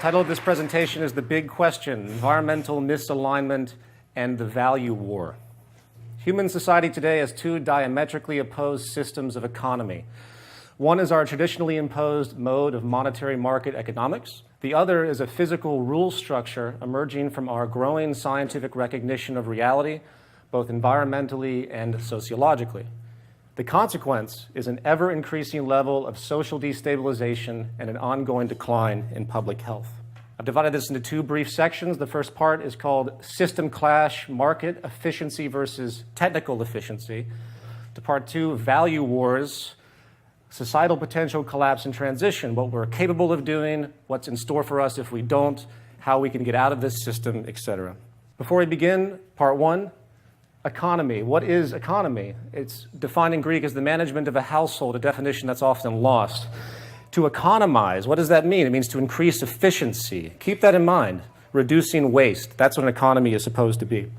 title of this presentation is The Big Question: Environmental Misalignment and the Value War. Human society today has two diametrically opposed systems of economy. One is our traditionally imposed mode of monetary market economics. The other is a physical rule structure emerging from our growing scientific recognition of reality, both environmentally and sociologically. The consequence is an ever-increasing level of social destabilization and an ongoing decline in public health. I've divided this into two brief sections. The first part is called System Clash, Market Efficiency versus Technical Efficiency. To part two, Value Wars, Societal Potential Collapse and Transition, what we're capable of doing, what's in store for us if we don't, how we can get out of this system, etc. Before we begin, part one, economy. What is economy? It's defined in Greek as the management of a household, a definition that's often lost. To economize, what does that mean? It means to increase efficiency. Keep that in mind. Reducing waste. That's what an economy is supposed to be.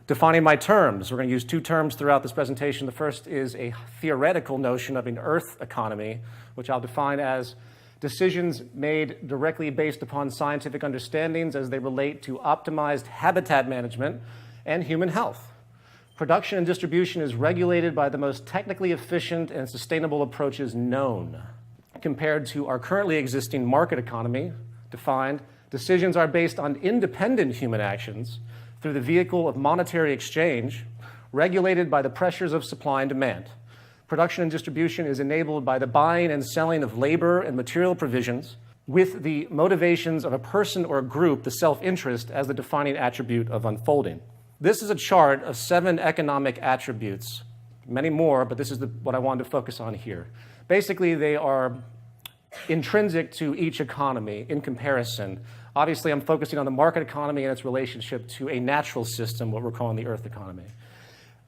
Defining my terms. We're going to use two terms throughout this presentation. The first is a theoretical notion of an earth economy, which I'll define as decisions made directly based upon scientific understandings as they relate to optimized habitat management and human health. Production and distribution is regulated by the most technically efficient and sustainable approaches known. Compared to our currently existing market economy, defined, decisions are based on independent human actions through the vehicle of monetary exchange, regulated by the pressures of supply and demand. Production and distribution is enabled by the buying and selling of labor and material provisions with the motivations of a person or a group, the self-interest, as the defining attribute of unfolding. This is a chart of 7 economic attributes, many more, but this is what I wanted to focus on here. Basically, they are intrinsic to each economy in comparison. Obviously, I'm focusing on the market economy and its relationship to a natural system, what we're calling the earth economy.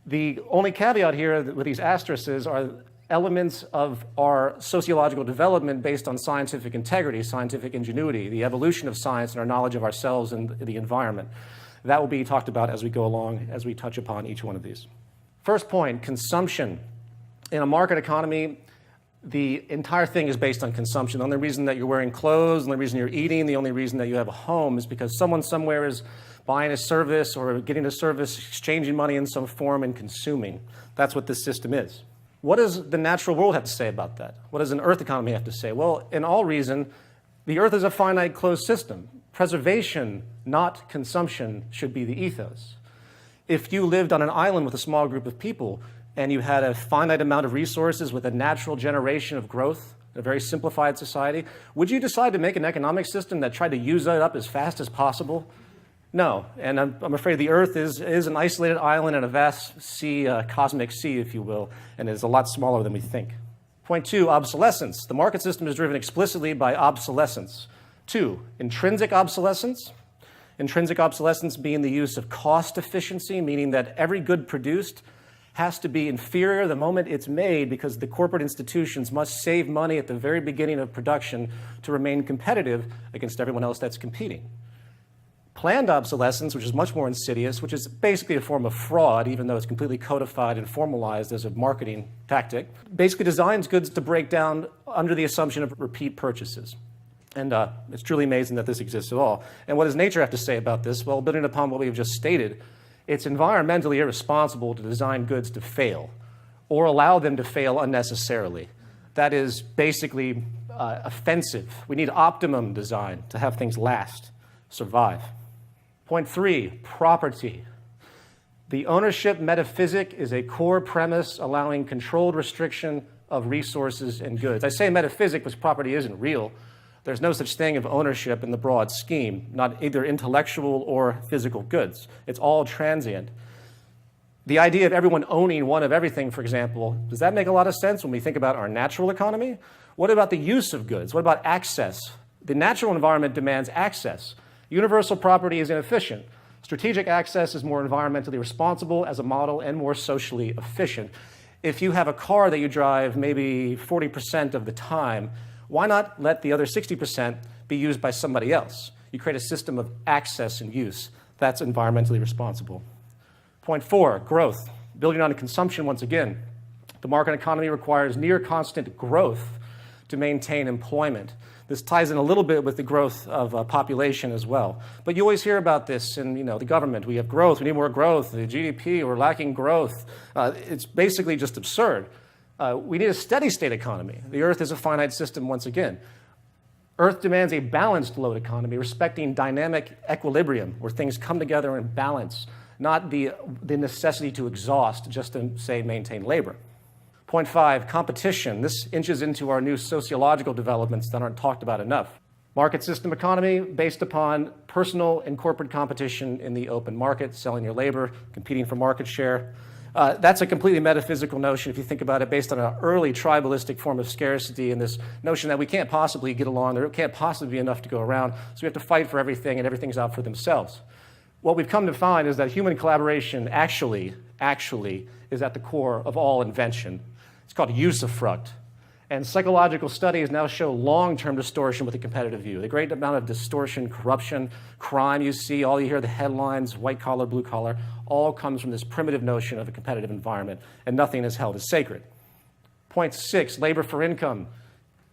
The only caveat here with these asterisks are elements of our sociological development based on scientific integrity, scientific ingenuity, the evolution of science and our knowledge of ourselves and the environment. That will be talked about as we go along, as we touch upon each one of these. First point, consumption. In a market economy, the entire thing is based on consumption. The only reason that you're wearing clothes, the only reason you're eating, the only reason that you have a home is because someone somewhere is buying a service or getting a service, exchanging money in some form and consuming. That's what this system is. What does the natural world have to say about that? What does an earth economy have to say? Well, in all reason, the earth is a finite closed system. Preservation, not consumption, should be the ethos. If you lived on an island with a small group of people and you had a finite amount of resources with a natural generation of growth, a very simplified society, would you decide to make an economic system that tried to use that up as fast as possible? No, and I'm afraid the Earth is an isolated island in a vast sea, cosmic sea, if you will, and is a lot smaller than we think. Point two, obsolescence. The market system is driven explicitly by obsolescence. 2, intrinsic obsolescence. Intrinsic obsolescence being the use of cost efficiency, meaning that every good produced has to be inferior the moment it's made because the corporate institutions must save money at the very beginning of production to remain competitive against everyone else that's competing. Planned obsolescence, which is much more insidious, which is basically a form of fraud, even though it's completely codified and formalized as a marketing tactic, basically designs goods to break down under the assumption of repeat purchases. And it's truly amazing that this exists at all. And what does nature have to say about this? Well, building upon what we've just stated, it's environmentally irresponsible to design goods to fail or allow them to fail unnecessarily. That is basically offensive. We need optimum design to have things last, survive. Point 3, property. The ownership metaphysic is a core premise allowing controlled restriction of resources and goods. I say metaphysic because property isn't real. There's no such thing of ownership in the broad scheme, not either intellectual or physical goods. It's all transient. The idea of everyone owning one of everything, for example, does that make a lot of sense when we think about our natural economy? What about the use of goods? What about access? The natural environment demands access. Universal property is inefficient. Strategic access is more environmentally responsible as a model and more socially efficient. If you have a car that you drive maybe 40% of the time, why not let the other 60% be used by somebody else? You create a system of access and use. That's environmentally responsible. Point 4, growth. Building on consumption once again. The market economy requires near constant growth to maintain employment. This ties in a little bit with the growth of population as well. But you always hear about this in the government. We have growth, we need more growth, the GDP, we're lacking growth. It's basically just absurd. We need a steady state economy. The Earth is a finite system once again. Earth demands a balanced load economy, respecting dynamic equilibrium, where things come together in balance, not the necessity to exhaust just to, say, maintain labor. Point 5, competition. This inches into our new sociological developments that aren't talked about enough. Market system economy based upon personal and corporate competition in the open market, selling your labor, competing for market share. That's a completely metaphysical notion, if you think about it, based on an early tribalistic form of scarcity and this notion that we can't possibly get along, there can't possibly be enough to go around, so we have to fight for everything and everything's out for themselves. What we've come to find is that human collaboration actually is at the core of all invention. It's called usufruct. And psychological studies now show long-term distortion with the competitive view. The great amount of distortion, corruption, crime you see, all you hear, the headlines, white collar, blue collar, all comes from this primitive notion of a competitive environment, and nothing is held as sacred. Point 6, labor for income.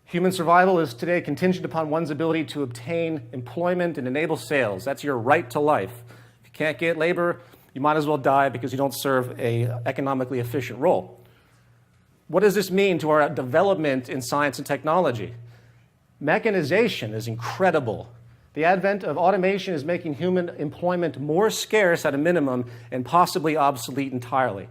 Human survival is today contingent upon one's ability to obtain employment and enable sales. That's your right to life. If you can't get labor, you might as well die because you don't serve an economically efficient role. What does this mean to our development in science and technology? Mechanization is incredible. The advent of automation is making human employment more scarce at a minimum and possibly obsolete entirely.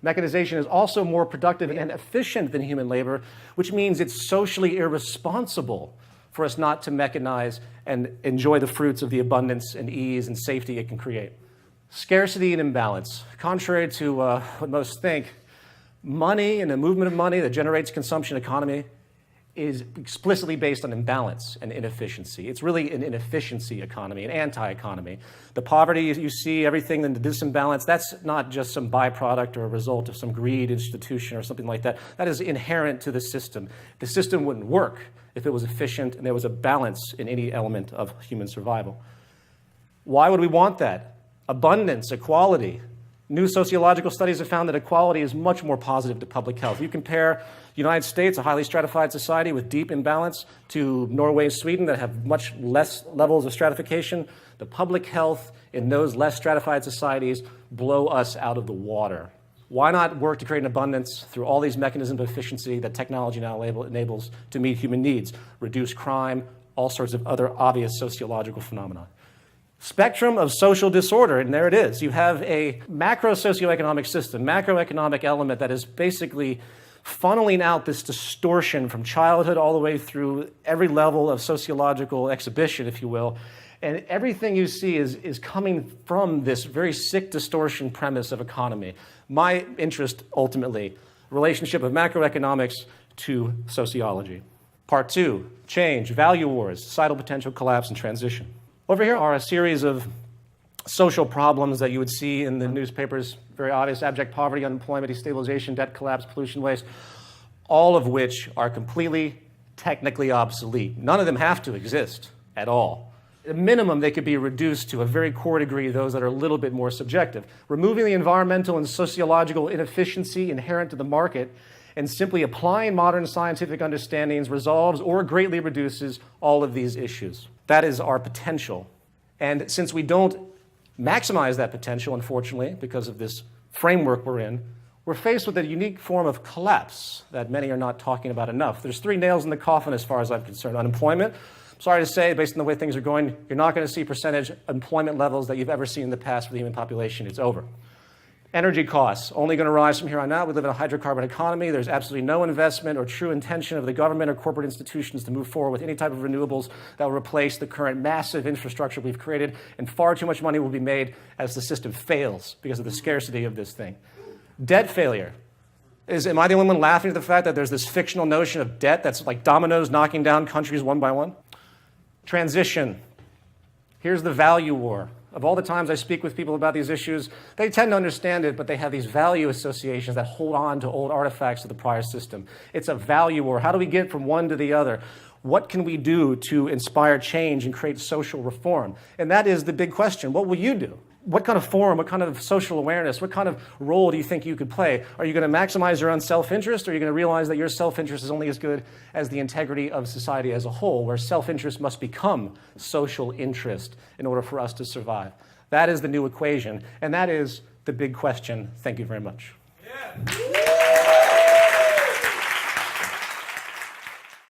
Mechanization is also more productive and efficient than human labor, which means it's socially irresponsible for us not to mechanize and enjoy the fruits of the abundance and ease and safety it can create. Scarcity and imbalance. Contrary to what most think, money and the movement of money that generates consumption economy is explicitly based on imbalance and inefficiency. It's really an inefficiency economy, an anti-economy. The poverty you see, everything in the disimbalance, that's not just some byproduct or a result of some greed institution or something like that. That is inherent to the system. The system wouldn't work if it was efficient and there was a balance in any element of human survival. Why would we want that? Abundance, equality. New sociological studies have found that equality is much more positive to public health. You compare the United States, a highly stratified society with deep imbalance, to Norway and Sweden that have much less levels of stratification. The public health in those less stratified societies blow us out of the water. Why not work to create an abundance through all these mechanisms of efficiency that technology now enables to meet human needs, reduce crime, all sorts of other obvious sociological phenomena? Spectrum of social disorder, and there it is. You have a macro socioeconomic system, macroeconomic element that is basically funneling out this distortion from childhood all the way through every level of sociological exhibition, if you will. And everything you see is coming from this very sick distortion premise of economy. My interest, ultimately, relationship of macroeconomics to sociology. Part 2, change, value wars, societal potential collapse and transition. Over here are a series of social problems that you would see in the newspapers, very obvious: abject poverty, unemployment, destabilization, debt collapse, pollution, waste, all of which are completely technically obsolete. None of them have to exist at all. At minimum, they could be reduced to a very core degree, those that are a little bit more subjective. Removing the environmental and sociological inefficiency inherent to the market and simply applying modern scientific understandings resolves or greatly reduces all of these issues. That is our potential. And since we don't maximize that potential, unfortunately, because of this framework we're in, we're faced with a unique form of collapse that many are not talking about enough. There's 3 nails in the coffin as far as I'm concerned. Unemployment. Sorry to say, based on the way things are going, you're not going to see percentage employment levels that you've ever seen in the past for the human population. It's over. Energy costs, only going to rise from here on out. We live in a hydrocarbon economy. There's absolutely no investment or true intention of the government or corporate institutions to move forward with any type of renewables that will replace the current massive infrastructure we've created, and far too much money will be made as the system fails because of the scarcity of this thing. Debt failure. Am I the only one laughing at the fact that there's this fictional notion of debt that's like dominoes knocking down countries one by one? Transition. Here's the value war. Of all the times I speak with people about these issues, they tend to understand it, but they have these value associations that hold on to old artifacts of the prior system. It's a value war. How do we get from one to the other? What can we do to inspire change and create social reform? And that is the big question. What will you do? what kind of forum, what kind of social awareness, what kind of role do you think you could play? Are you going to maximize your own self-interest, or are you going to realize that your self-interest is only as good as the integrity of society as a whole, where self-interest must become social interest in order for us to survive? That is the new equation, and that is the big question. Thank you very much. Yeah.